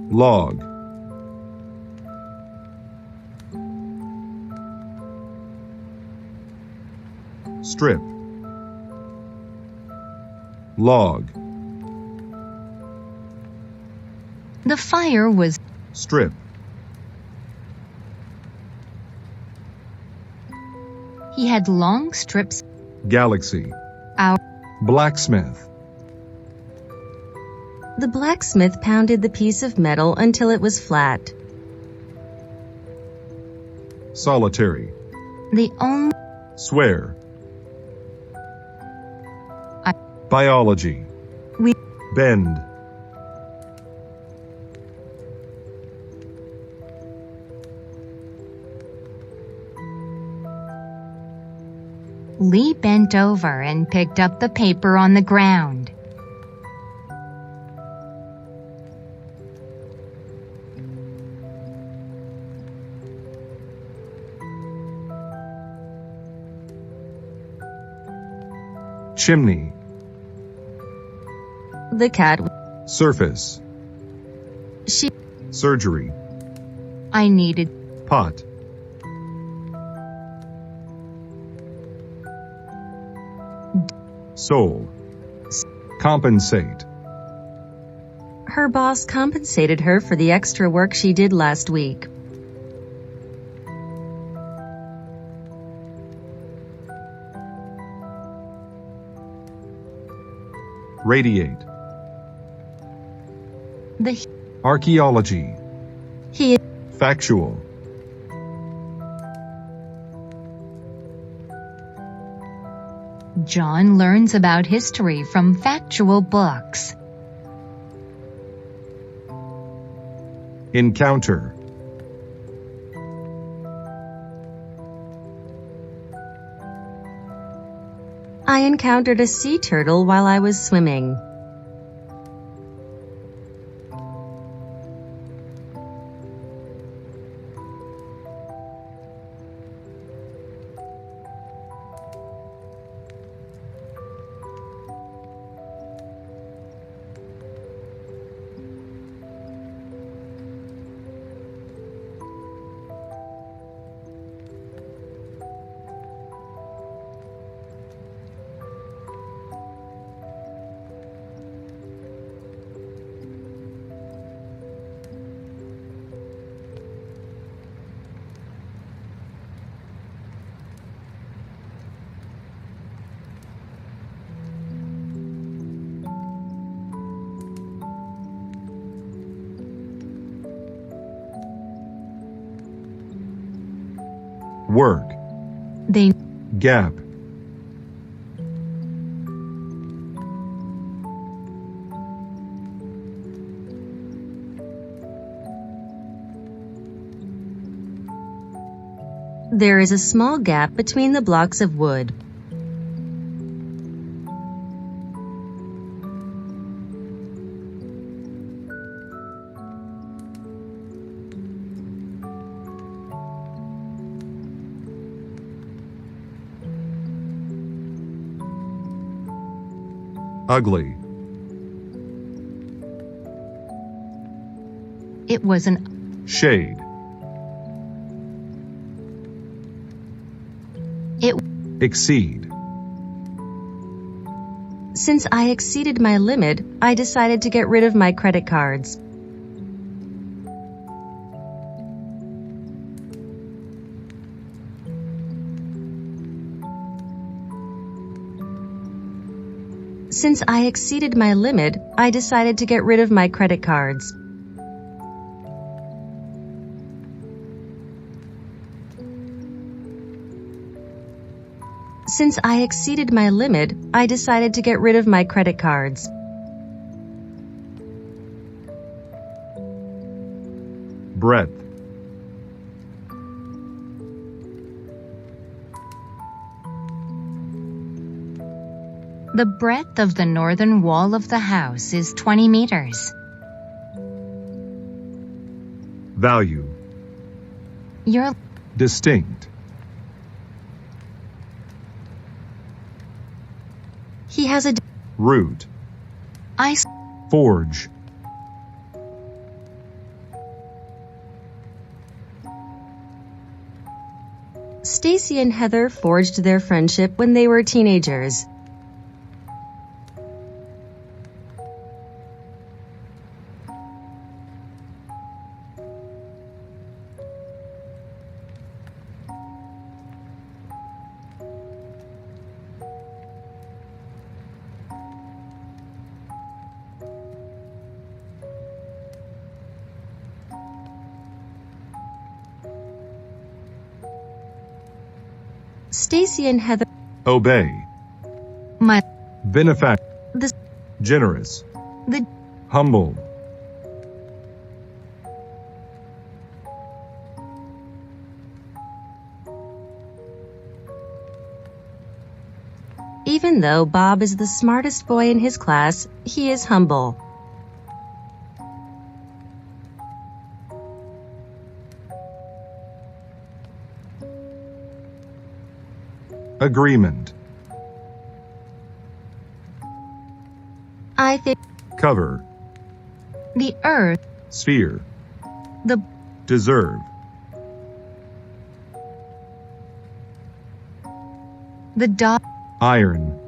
log, strip, log, The fire was strip, He had long strips. galaxy, Our blacksmith, The blacksmith pounded the piece of metal until it was flat. solitary, the only swear, I- biology, we bend, Lee bent over and picked up the paper on the ground. chimney, The cat, surface, she, surgery, I needed pot, soul, compensate, her boss compensated her for the extra work she did last week. radiate, the archaeology, He, factual, John learns about history from factual books. encounter, I encountered a sea turtle while I was swimming. work, They gap, There is a small gap between the blocks of wood. ugly, It was an shade, it exceed, Since I exceeded my limit, I decided to get rid of my credit cards. Since I exceeded my limit, I decided to get rid of my credit cards. Since I exceeded my limit, I decided to get rid of my credit cards. breadth, the breadth of the northern wall of the house is 20 meters. value, Your distinct, He has a root, I forge, Stacy and Heather forged their friendship when they were teenagers. Stacy and Heather. Obey. My. Benefactor. The. Generous. The. Humble. Even though Bob is the smartest boy in his class, he is humble. Agreement. I think. Cover. The earth. Sphere. The. Deserve. The dog. Iron.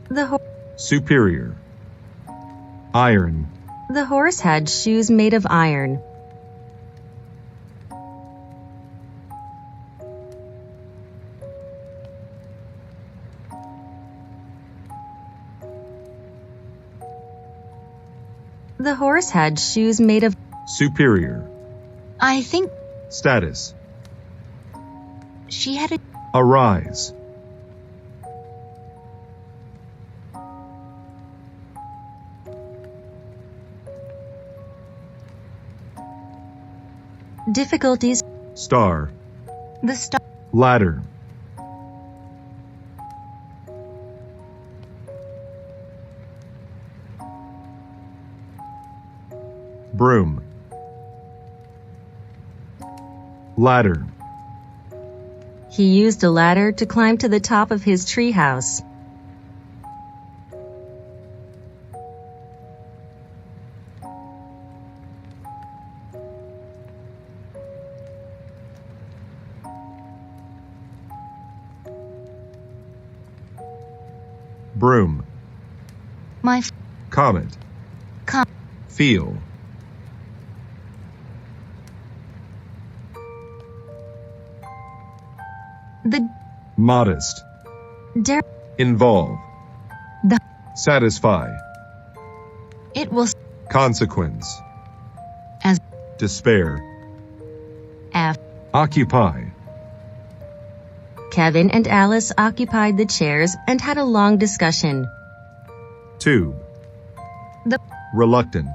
The Superior. Iron. The horse had shoes made of iron. The horse had shoes made of. Superior. I think Status. she had a. Arise. Difficulties. Star. The star. Ladder. Broom. Ladder. He used a ladder to climb to the top of his treehouse. Broom. My. Comet. Com. Feel. The. Modest. Dare. Involve. The. Satisfy. It will. Consequence. As. Despair. F. Occupy. Kevin and Alice occupied the chairs and had a long discussion. Tube. The. Reluctant.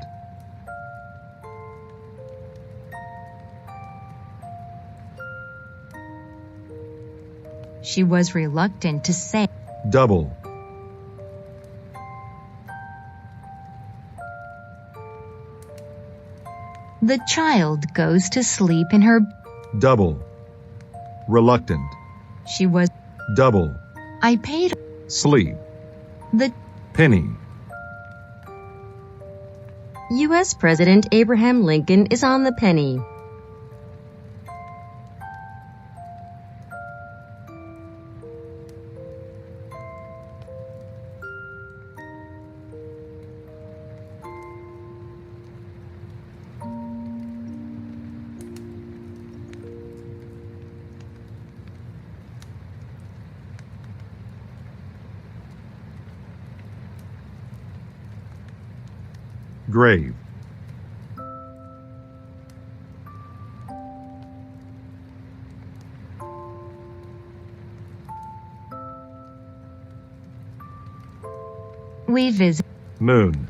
She was reluctant to say. Double. The child goes to sleep in her. Double. Reluctant. She was. Double. I paid. Sleep. The. Penny. U.S. President Abraham Lincoln is on the penny. Grave. We visit. Moon.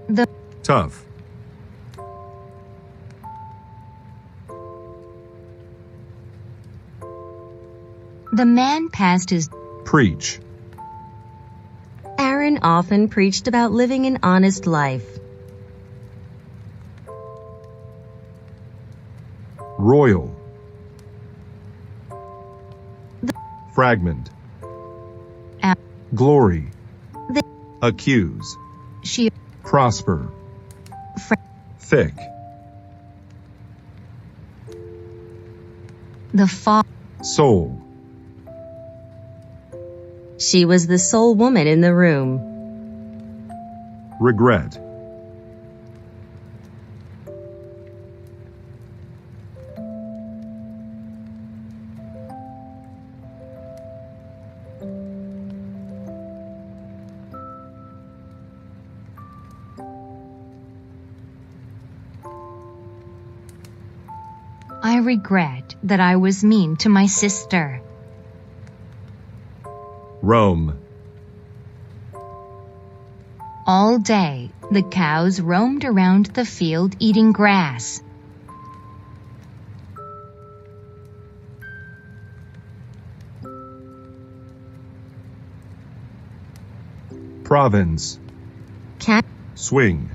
The. Tough. The man passed his. Aaron Preach. often preached about living an honest life. Royal. The. Fragment. A. Glory. The. Accuse. She. Prosper. Thick. The fall. Soul. She was the sole woman in the room. Regret. I regret that I was mean to my sister. Roam. All day, the cows roamed around the field eating grass. Province. Cat. Swing.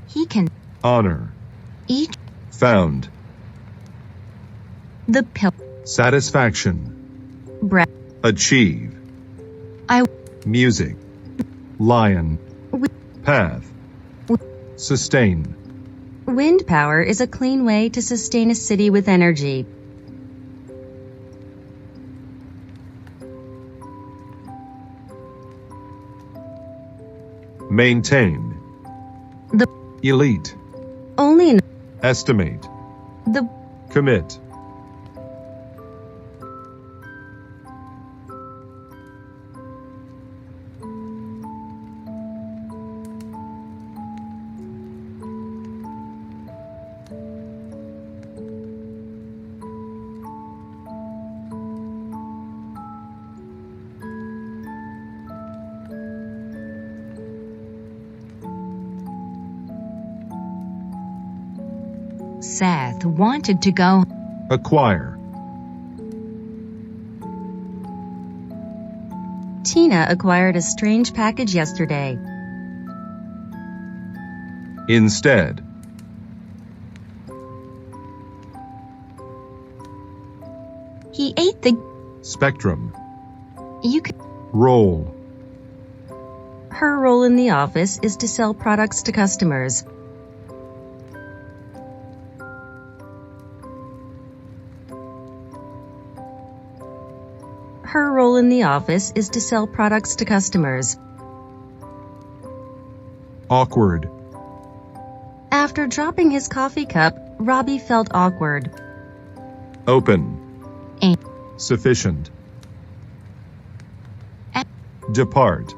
He can Honor. eat Found. The pill. Satisfaction. Breath. Achieve. I Music. Lion. Wi- Path. Sustain. Wind power is a clean way to sustain a city with energy. Maintain. The Elite. only in Estimate. the Commit. Seth wanted to go. Acquire. Tina acquired a strange package yesterday. Instead. He ate the. Spectrum. You could. Role. Her role in the office is to sell products to customers. Her role in the office is to sell products to customers. Awkward. After dropping his coffee cup, Robbie felt awkward. Open. A. Sufficient. A. Depart.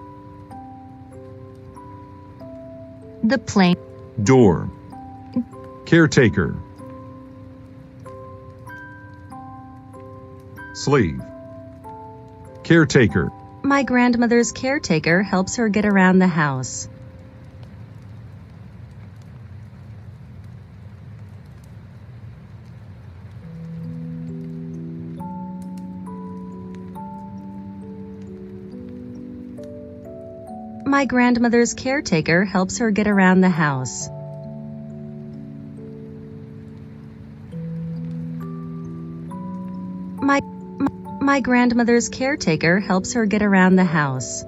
The plane. Door. Caretaker. Sleeve. Caretaker. My grandmother's caretaker helps her get around the house. My grandmother's caretaker helps her get around the house. My grandmother's caretaker helps her get around the house.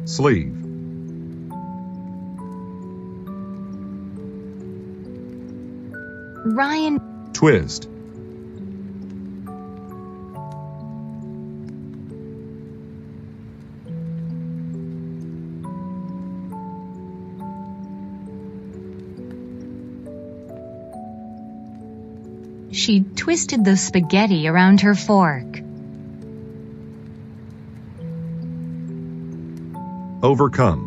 Sleeve. Ryan. Twist. She twisted the spaghetti around her fork. Overcome.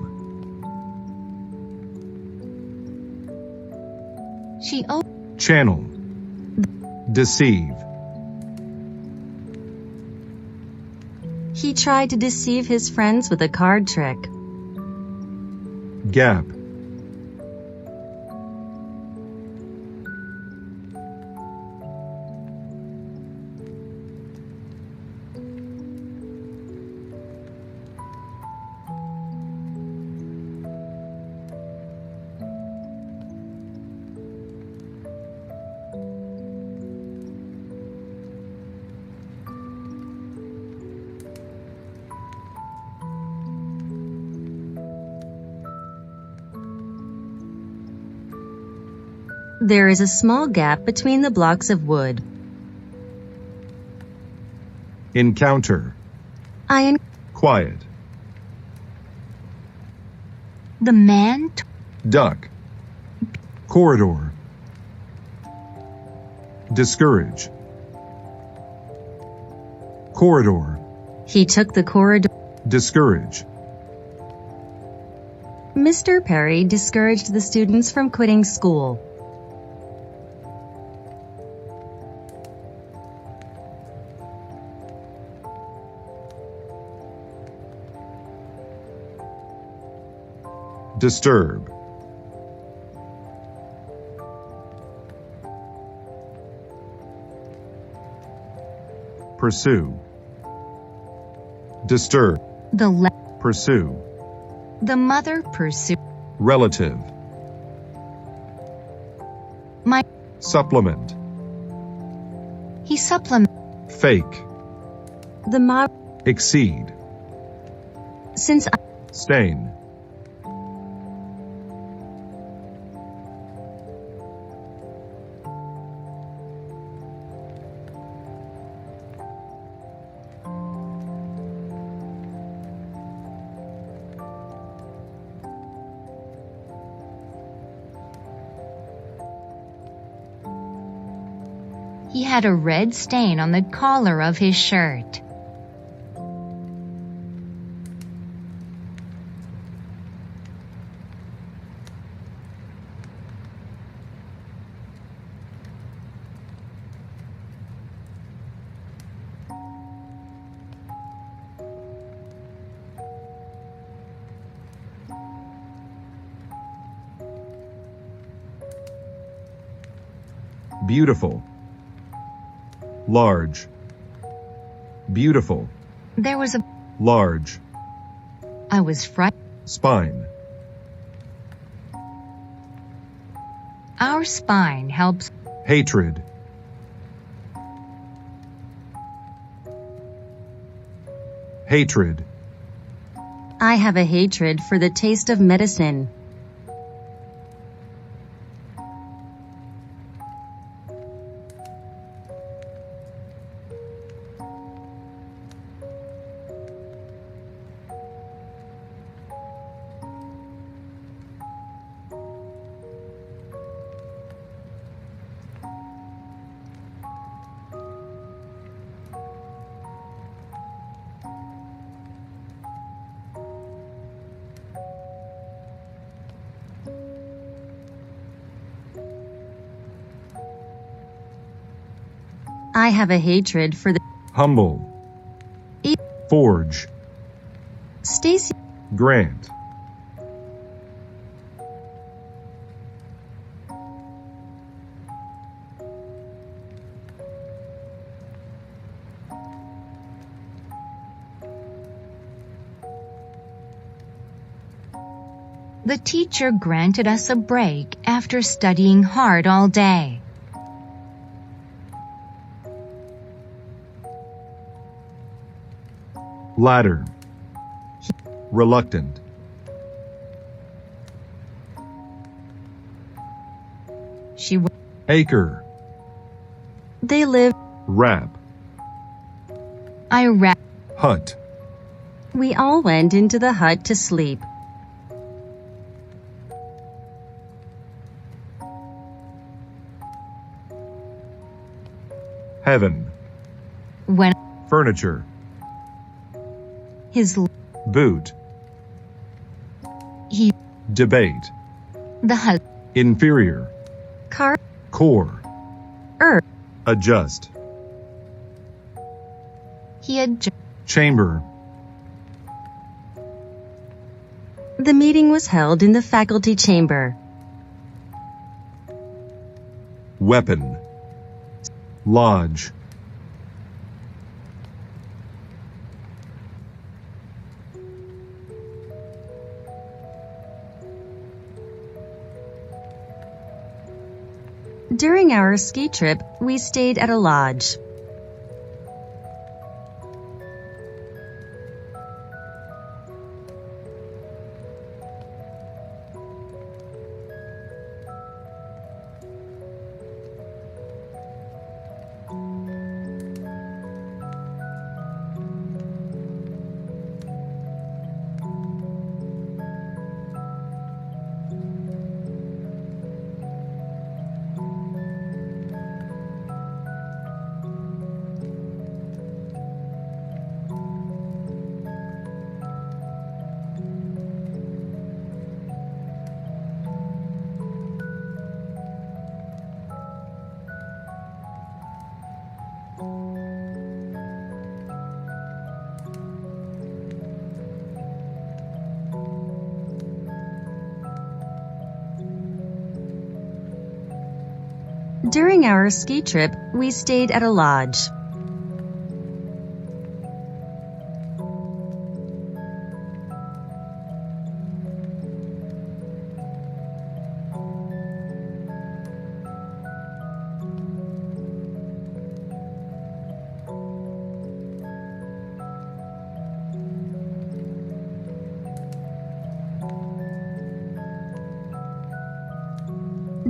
She Channel. Deceive. He tried to deceive his friends with a card trick. Gap. There is a small gap between the blocks of wood. Encounter. Quiet. The man Duck. Corridor. Discourage. Corridor. He took the corridor. Discourage. Mr. Perry discouraged the students from quitting school. Disturb. Pursue. Disturb. Pursue. The mother pursued. Relative. My Supplement. he supplement. Fake. The mob. Exceed. Since Stain. He had a red stain on the collar of his shirt. Beautiful. Large. Beautiful. There was a Large. I was frightened. Spine. Our spine helps. Hatred. Hatred. I have a hatred for the taste of medicine. I have a hatred for the Humble. Forge. Stacy. Grant. The teacher granted us a break after studying hard all day. Ladder. Reluctant. She Acre. They live. Wrap. I wrapped. Hut. We all went into the hut to sleep. Heaven. When Furniture. his Boot. he Debate. the hut Inferior. Car. Core. Earth. Adjust. he had Chamber. The meeting was held in the faculty chamber. Weapon. Lodge. During our ski trip, we stayed at a lodge. During our ski trip, we stayed at a lodge.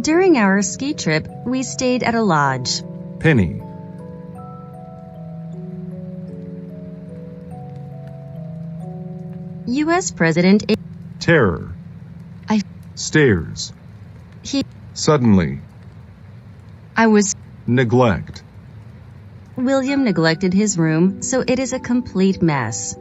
During our ski trip, we stayed at a lodge. penny, U.S. President terror, stairs, He suddenly, I was neglect, William neglected his room, so it is a complete mess.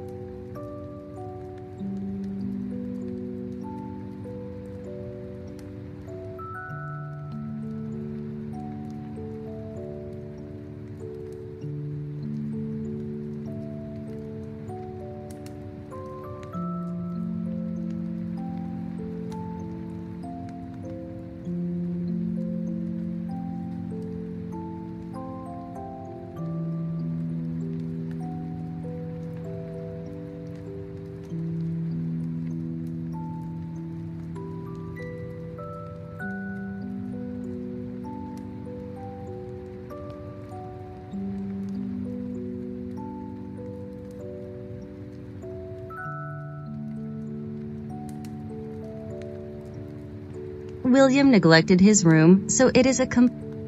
William neglected his room, so it is a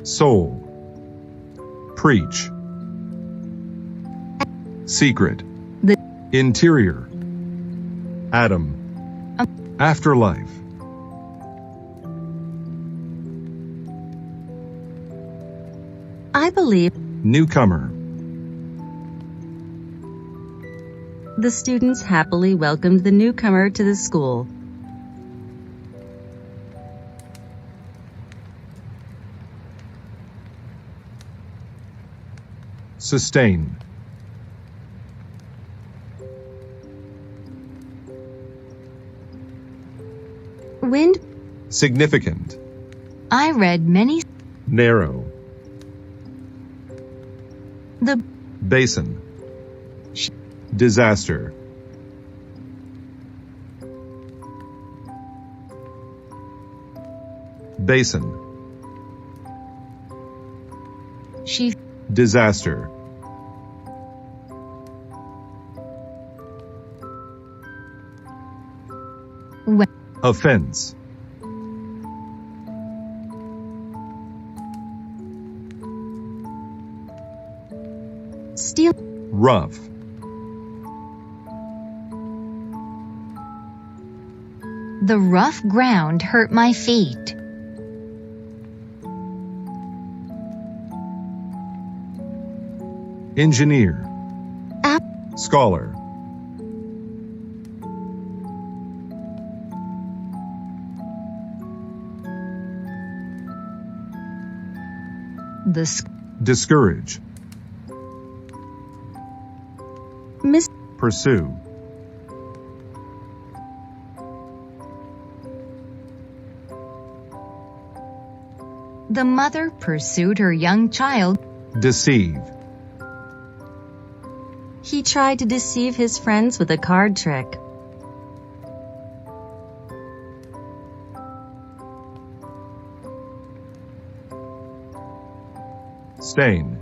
soul, preach, secret, The- interior, atom, afterlife, I believe newcomer, the students happily welcomed the newcomer to the school. sustain, Wind, significant, I read many narrow, the basin, disaster, basin, she disaster, when offense, steel, rough, the rough ground hurt my feet. engineer, App. scholar, The discourage, miss, pursue, The mother pursued her young child. deceive, he tried to deceive his friends with a card trick. stain,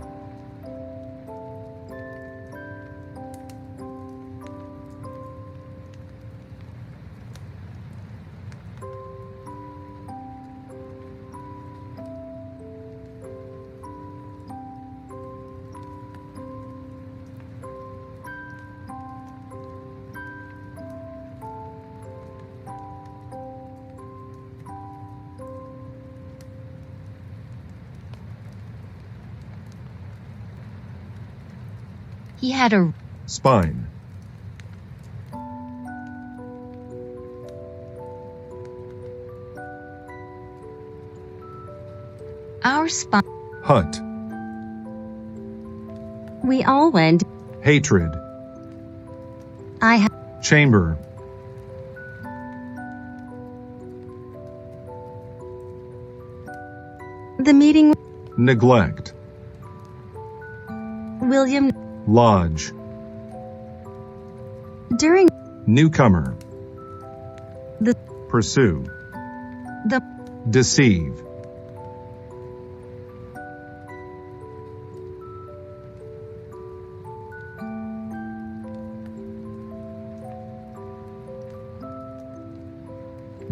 He had a spine, our spine. hut, We all went. hatred, I have chamber, the meeting. neglect, William. lodge, During. newcomer, The. pursue, The. deceive,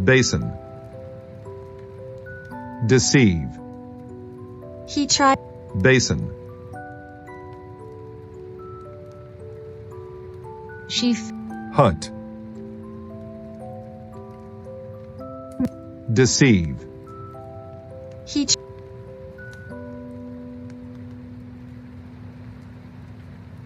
basin, deceive, He tried. basin, She hut, deceive, He.